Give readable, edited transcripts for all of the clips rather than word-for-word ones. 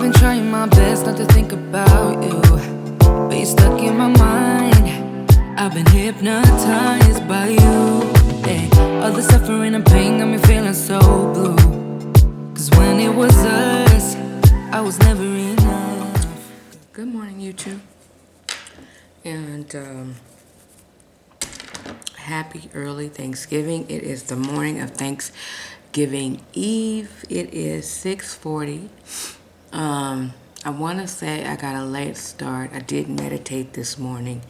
been trying my best not to think about you, but you're stuck in my mind. I've been hypnotized by you. Hey, all the suffering and pain got me feeling so blue. Cause when it was us, I was never enough. Good morning, YouTube. And happy early Thanksgiving. It is the morning of Thanksgiving Eve. It is 6:40. I want to say I got a late start. I did meditate this morning.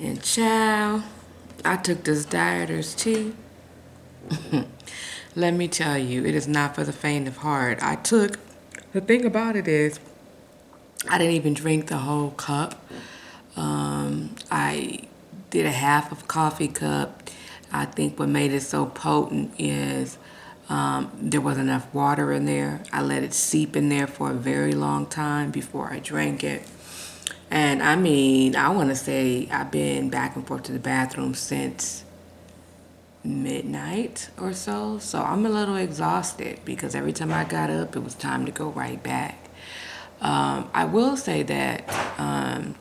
And child, I took this dieter's tea. Let me tell you, it is not for the faint of heart. The thing about it is, I didn't even drink the whole cup. I did a half of coffee cup. I think what made it so potent is there wasn't enough water in there. I let it seep in there for a very long time before I drank it. And I mean, I want to say I've been back and forth to the bathroom since midnight or so. So I'm a little exhausted because every time I got up, it was time to go right back. I will say that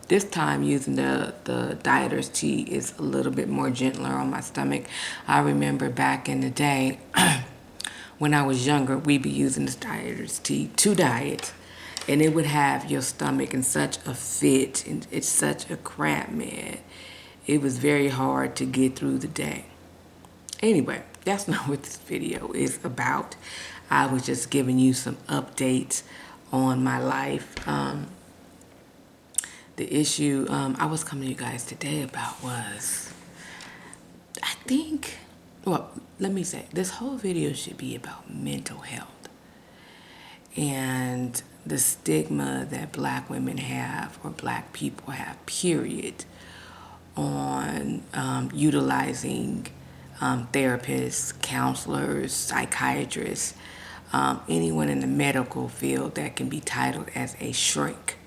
this time using the dieter's tea is a little bit more gentler on my stomach. I remember back in the day when I was younger, we'd be using this dieter's tea to diet, and it would have your stomach in such a fit, and it's such a cramp, man. It was very hard to get through the day. Anyway, that's not what this video is about. I was just giving you some updates on my life. The issue I was coming to you guys today about was, I think, well, let me say, this whole video should be about mental health and the stigma that black women have, or black people have, period, on utilizing therapists, counselors, psychiatrists, anyone in the medical field that can be titled as a shrink.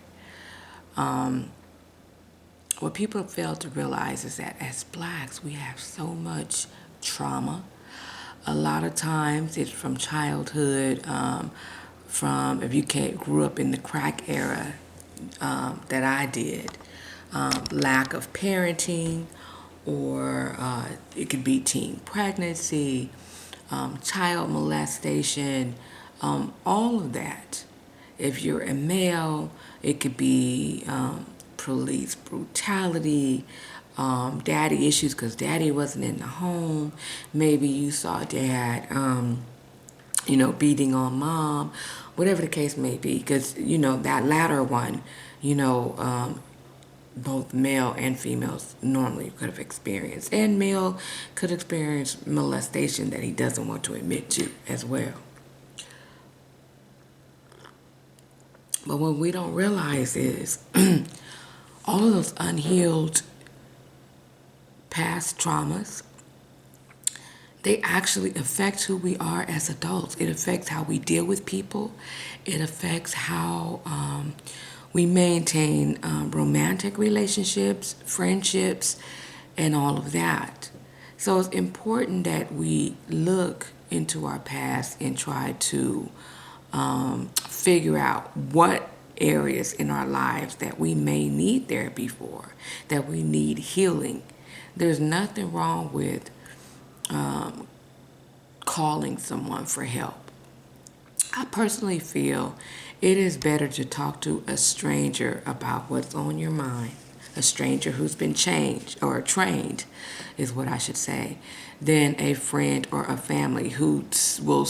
What people fail to realize is that as blacks, we have so much trauma. A lot of times it's from childhood, from if you grew up in the crack era that I did, lack of parenting, or it could be teen pregnancy, child molestation, all of that. If you're a male, it could be police brutality, daddy issues because daddy wasn't in the home. Maybe you saw dad, beating on mom, whatever the case may be. Because, that latter one, both male and females normally could have experienced. And male could experience molestation that he doesn't want to admit to as well. But what we don't realize is all of those unhealed past traumas, they actually affect who we are as adults. It affects how we deal with people. It affects how we maintain romantic relationships, friendships, and all of that. So it's important that we look into our past and try to figure out what areas in our lives that we may need therapy for, that we need healing. There's nothing wrong with calling someone for help. I personally feel it is better to talk to a stranger about what's on your mind, a stranger who's been changed or trained is what I should say, than a friend or a family who will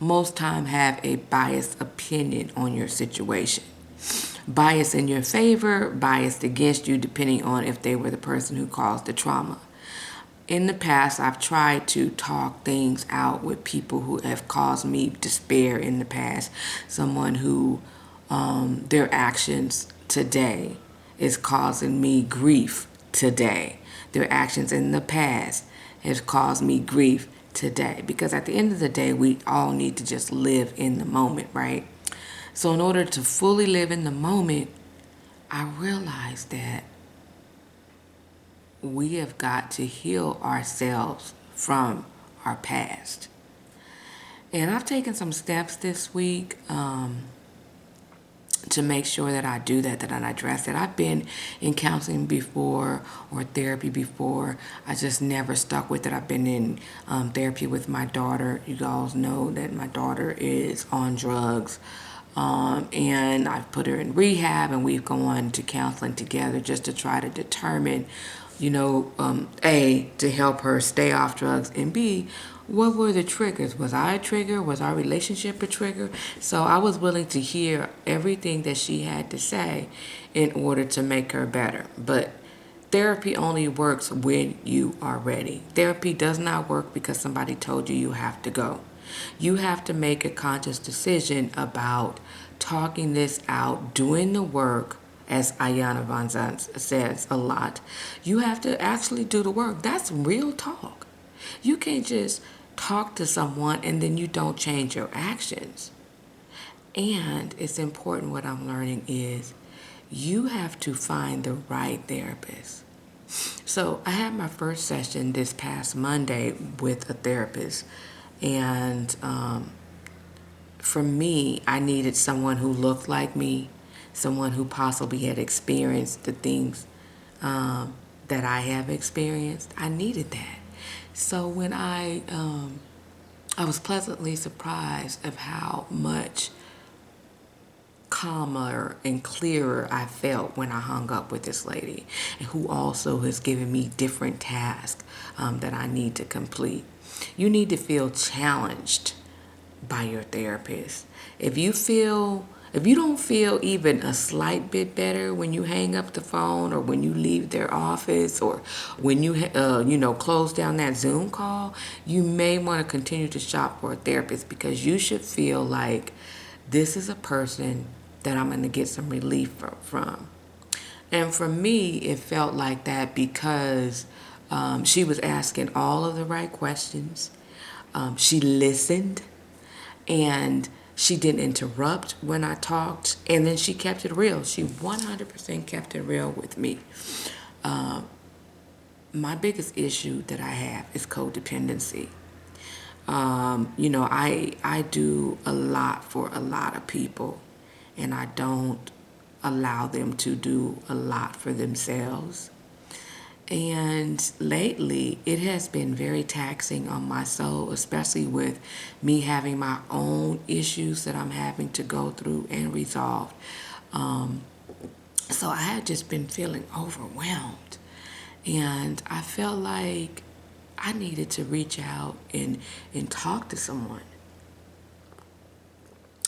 most time have a biased opinion on your situation. Biased in your favor, biased against you, depending on if they were the person who caused the trauma. In the past, I've tried to talk things out with people who have caused me despair in the past. Someone who their actions today is causing me grief today. Their actions in the past has caused me grief today. Because at the end of the day, we all need to just live in the moment, right? So in order to fully live in the moment, I realized that we have got to heal ourselves from our past. And I've taken some steps this week to make sure that I do that, that I address it. I've been in counseling before or therapy before. I just never stuck with it. I've been in therapy with my daughter. You guys know that my daughter is on drugs. And I've put her in rehab, and we've gone to counseling together just to try to determine, A, to help her stay off drugs, and B, what were the triggers? Was I a trigger? Was our relationship a trigger? So I was willing to hear everything that she had to say in order to make her better. But therapy only works when you are ready. Therapy does not work because somebody told you you have to go. You have to make a conscious decision about talking this out, doing the work, as Ayana Van Zandt says a lot. You have to actually do the work. That's real talk. You can't just talk to someone and then you don't change your actions. And it's important, what I'm learning is you have to find the right therapist. So I had my first session this past Monday with a therapist. And for me, I needed someone who looked like me, someone who possibly had experienced the things that I have experienced. I needed that. So when I was pleasantly surprised of how much calmer and clearer I felt when I hung up with this lady, and who also has given me different tasks that I need to complete. You need to feel challenged by your therapist. If you don't feel even a slight bit better when you hang up the phone, or when you leave their office, or when you close down that Zoom call, you may want to continue to shop for a therapist, because you should feel like this is a person that I'm going to get some relief from. And for me, it felt like that because she was asking all of the right questions. She listened, and she didn't interrupt when I talked, and then she kept it real. She 100% kept it real with me. My biggest issue that I have is codependency. I do a lot for a lot of people, and I don't allow them to do a lot for themselves. And lately, it has been very taxing on my soul, especially with me having my own issues that I'm having to go through and resolve. So I had just been feeling overwhelmed. And I felt like I needed to reach out and talk to someone.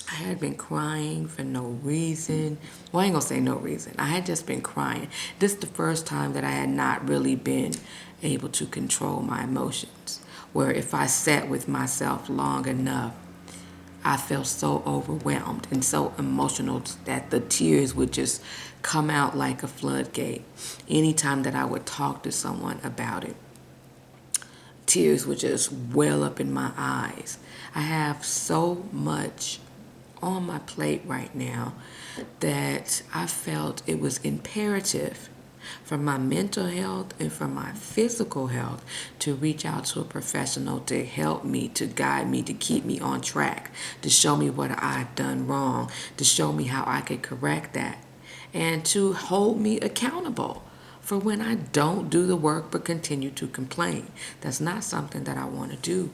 I had been crying for no reason. Well, I ain't gonna say no reason. I had just been crying. This is the first time that I had not really been able to control my emotions. Where if I sat with myself long enough, I felt so overwhelmed and so emotional that the tears would just come out like a floodgate. Anytime that I would talk to someone about it, tears would just well up in my eyes. I have so much on my plate right now that I felt it was imperative for my mental health and for my physical health to reach out to a professional to help me, to guide me, to keep me on track, to show me what I've done wrong, to show me how I could correct that, and to hold me accountable for when I don't do the work but continue to complain. That's not something that I want to do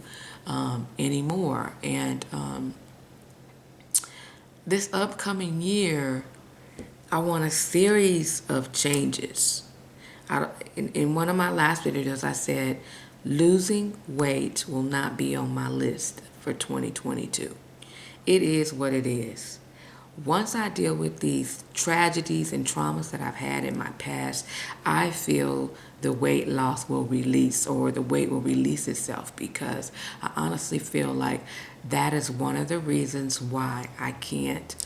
anymore. And this upcoming year, I want a series of changes. In one of my last videos, I said losing weight will not be on my list for 2022. It is what it is. Once I deal with these tragedies and traumas that I've had in my past, I feel the weight loss will release, or the weight will release itself, because I honestly feel like that is one of the reasons why I can't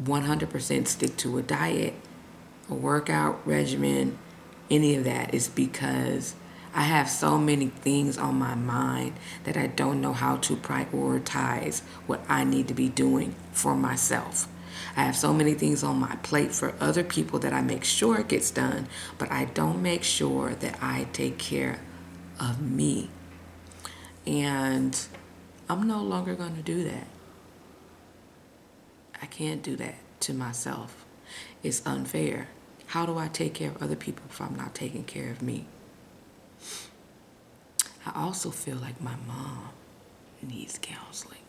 100% stick to a diet, a workout regimen, any of that, is because I have so many things on my mind that I don't know how to prioritize what I need to be doing for myself. I have so many things on my plate for other people that I make sure it gets done, but I don't make sure that I take care of me. And I'm no longer going to do that. I can't do that to myself. It's unfair. How do I take care of other people if I'm not taking care of me? I also feel like my mom needs counseling.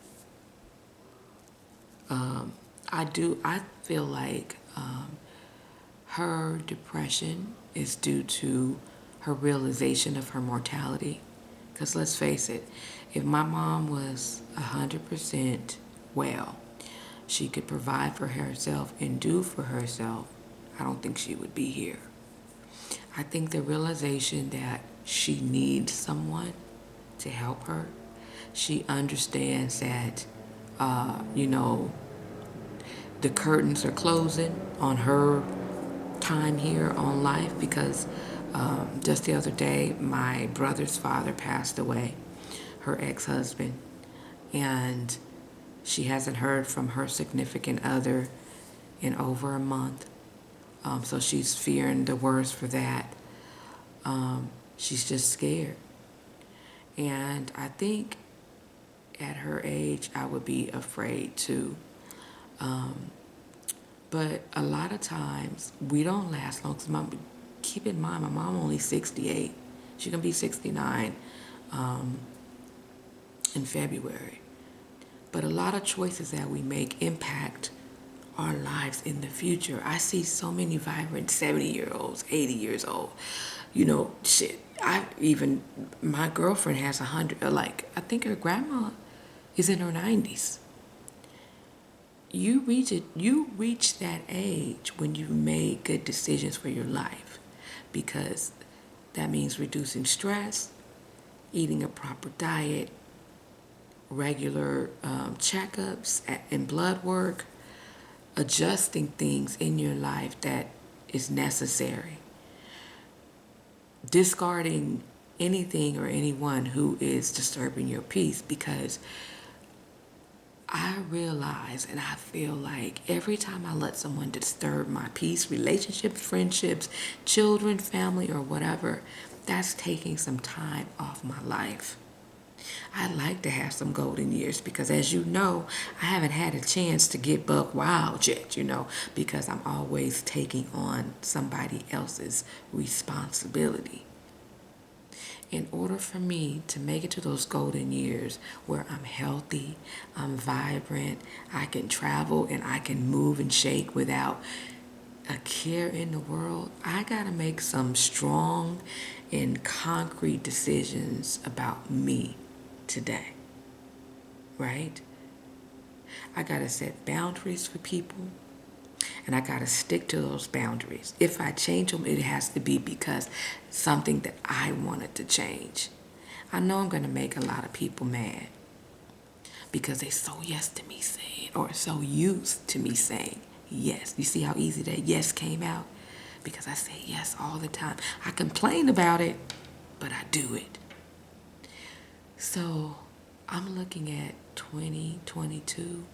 I feel like her depression is due to her realization of her mortality. Because let's face it, if my mom was 100% well, she could provide for herself and do for herself, I don't think she would be here. I think the realization that she needs someone to help her, she understands that, the curtains are closing on her time here on life because just the other day, my brother's father passed away, her ex-husband, and she hasn't heard from her significant other in over a month. So she's fearing the worst for that. She's just scared. And I think at her age, I would be afraid too. But a lot of times, we don't last long. Keep in mind, my mom only 68. She's going to be 69 in February. But a lot of choices that we make impact our lives in the future. I see so many vibrant 70-year-olds, 80 years old. My girlfriend has 100, I think her grandma is in her 90s. You reach that age when you made good decisions for your life, because that means reducing stress, eating a proper diet, regular checkups and blood work, adjusting things in your life that is necessary, discarding anything or anyone who is disturbing your peace. Because I realize and I feel like every time I let someone disturb my peace, relationships, friendships, children, family, or whatever, that's taking some time off my life. I'd like to have some golden years because, as you know, I haven't had a chance to get buck wild yet, because I'm always taking on somebody else's responsibility. In order for me to make it to those golden years where I'm healthy, I'm vibrant, I can travel and I can move and shake without a care in the world, I gotta make some strong and concrete decisions about me today, right? I gotta set boundaries for people, and I gotta stick to those boundaries. If I change them, it has to be because something that I wanted to change. I know I'm gonna make a lot of people mad because they so yes to me saying, or so used to me saying yes. You see how easy that yes came out? Because I say yes all the time. I complain about it, but I do it. So I'm looking at 2022.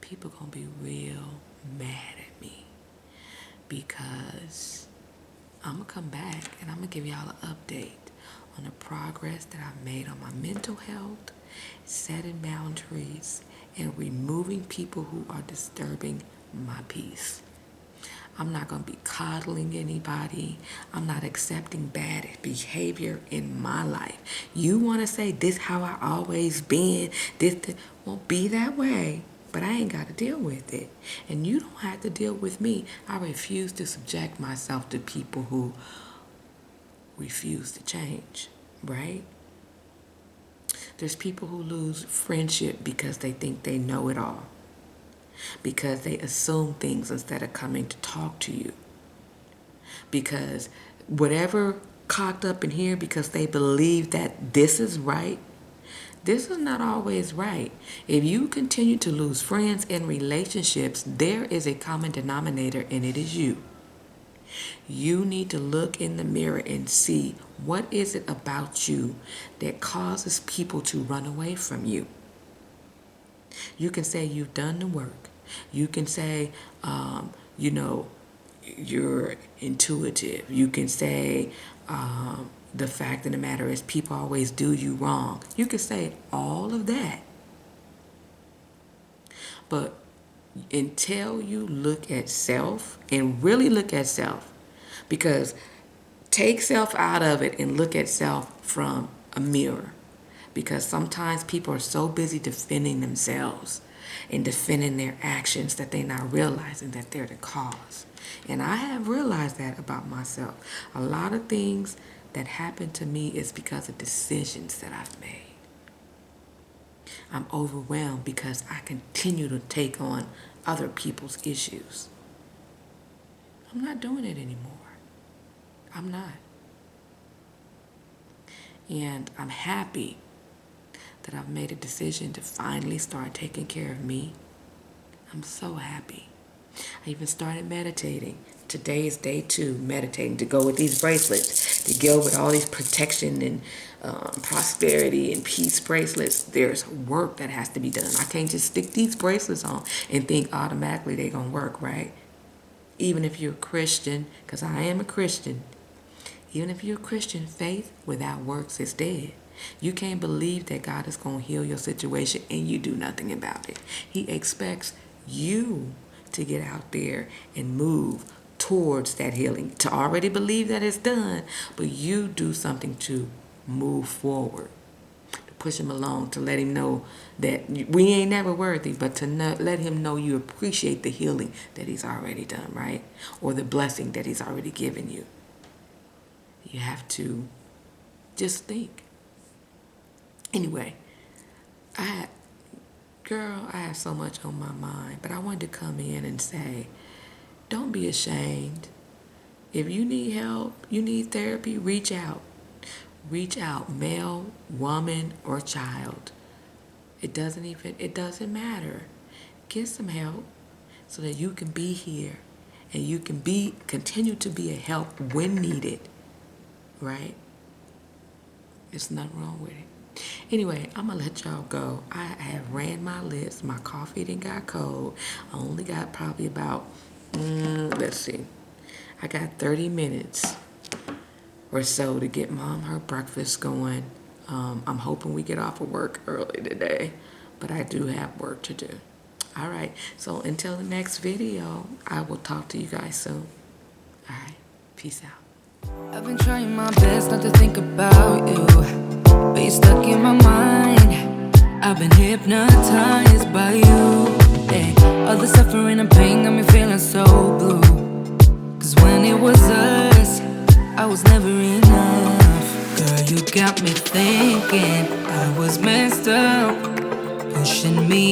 People gonna be real mad at me because I'm gonna come back and I'm gonna give y'all an update on the progress that I've made on my mental health, setting boundaries, and removing people who are disturbing my peace. I'm not going to be coddling anybody. I'm not accepting bad behavior in my life. You want to say this how I always been, this won't be that way, but I ain't got to deal with it. And you don't have to deal with me. I refuse to subject myself to people who refuse to change, right? There's people who lose friendship because they think they know it all, because they assume things instead of coming to talk to you, because whatever cocked up in here because they believe that this is right, this is not always right. If you continue to lose friends and relationships, there is a common denominator, and it is you. You need to look in the mirror and see what is it about you that causes people to run away from you. You can say you've done the work. You can say, you're intuitive. You can say, the fact of the matter is people always do you wrong. You can say all of that. But until you look at self and really look at self. Because take self out of it and look at self from a mirror. Because sometimes people are so busy defending themselves and defending their actions that they're not realizing that they're the cause. And I have realized that about myself. A lot of things that happen to me is because of decisions that I've made. I'm overwhelmed because I continue to take on other people's issues. I'm not doing it anymore. I'm not. And I'm happy that I've made a decision to finally start taking care of me. I'm so happy. I even started meditating. Today is day 2, meditating, to go with these bracelets, to go with all these protection and prosperity and peace bracelets. There's work that has to be done. I can't just stick these bracelets on and think automatically they're going to work, right? Even if you're a Christian, because I am a Christian, even if you're a Christian, faith without works is dead. You can't believe that God is going to heal your situation and you do nothing about it. He expects you to get out there and move towards that healing, to already believe that it's done, but you do something to move forward, to push him along, to let him know that we ain't never worthy, but to let him know you appreciate the healing that he's already done, right? Or the blessing that he's already given you. You have to just think. Anyway, I have so much on my mind, but I wanted to come in and say, don't be ashamed. If you need help, you need therapy, reach out. Reach out, male, woman, or child. It doesn't matter. Get some help so that you can be here and you can continue to be a help when needed, right? There's nothing wrong with it. Anyway, I'm going to let y'all go. I have ran my list. My coffee didn't got cold. I only got probably about, let's see. I got 30 minutes or so to get Mom her breakfast going. I'm hoping we get off of work early today, but I do have work to do. All right, so until the next video, I will talk to you guys soon. All right, peace out. I've been trying my best not to think about you, but you're stuck in my mind. I've been hypnotized by you. Hey, all the suffering and pain got me feeling so blue. Cause when it was us, I was never enough. Girl, you got me thinking